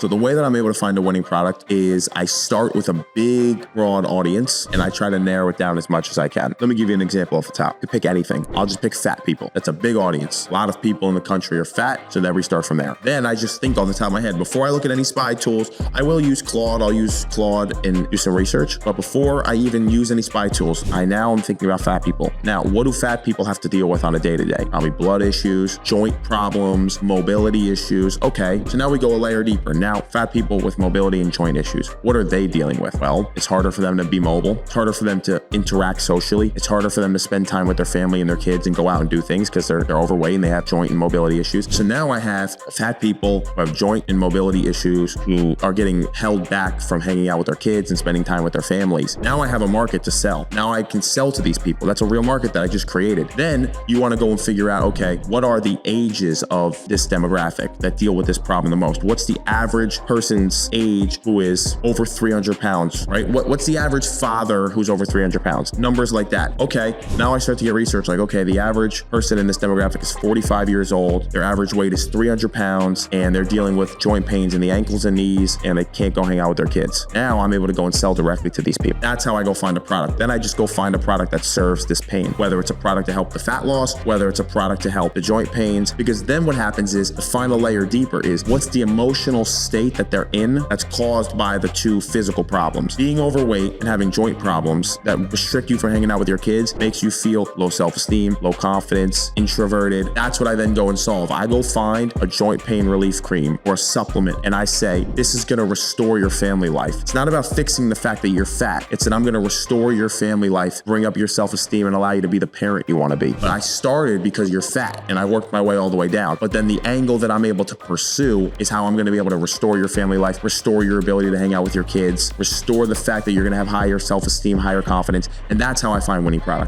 So the way that I'm able to find a winning product is I start with a big, broad audience and I try to narrow it down as much as I can. Let me give you an example off the top. You pick anything. I'll just pick fat people. That's a big audience. A lot of people in the country are fat, so then we start from there. Then I just think on the top of my head, before I look at any spy tools, I will use Claude. I'll use Claude and do some research. But before I even use any spy tools, I'm thinking about fat people. Now, what do fat people have to deal with on a day-to-day? Probably blood issues, joint problems, mobility issues. Okay, so now we go a layer deeper. Now, fat people with mobility and joint issues, what are they dealing with? Well, it's harder for them to be mobile. It's harder for them to interact socially. It's harder for them to spend time with their family and their kids and go out and do things because they're overweight and they have joint and mobility issues. So now I have fat people who have joint and mobility issues who are getting held back from hanging out with their kids and spending time with their families. Now I have a market to sell. Now I can sell to these people. That's a real market that I just created. Then you want to go and figure out, okay, what are the ages of this demographic that deal with this problem the most? What's the average person's age who is over 300 pounds, right? What's the average father who's over 300 pounds? Numbers like that. Okay, now I start to get research like, okay, the average person in this demographic is 45 years old. Their average weight is 300 pounds and they're dealing with joint pains in the ankles and knees and they can't go hang out with their kids. Now I'm able to go and sell directly to these people. That's how I go find a product. Then I just go find a product that serves this pain, whether it's a product to help the fat loss, whether it's a product to help the joint pains, because then what happens is the final layer deeper is what's the emotional state that they're in that's caused by the two physical problems. Being overweight and having joint problems that restrict you from hanging out with your kids makes you feel low self-esteem, low confidence, introverted. That's what I then go and solve. I go find a joint pain relief cream or a supplement and I say, this is going to restore your family life. It's not about fixing the fact that you're fat. It's that I'm going to restore your family life, bring up your self-esteem and allow you to be the parent you want to be. But I started because you're fat and I worked my way all the way down. But then the angle that I'm able to pursue is how I'm going to be able to restore your family life, restore your ability to hang out with your kids, restore the fact that you're going to have higher self-esteem, higher confidence. And that's how I find winning products.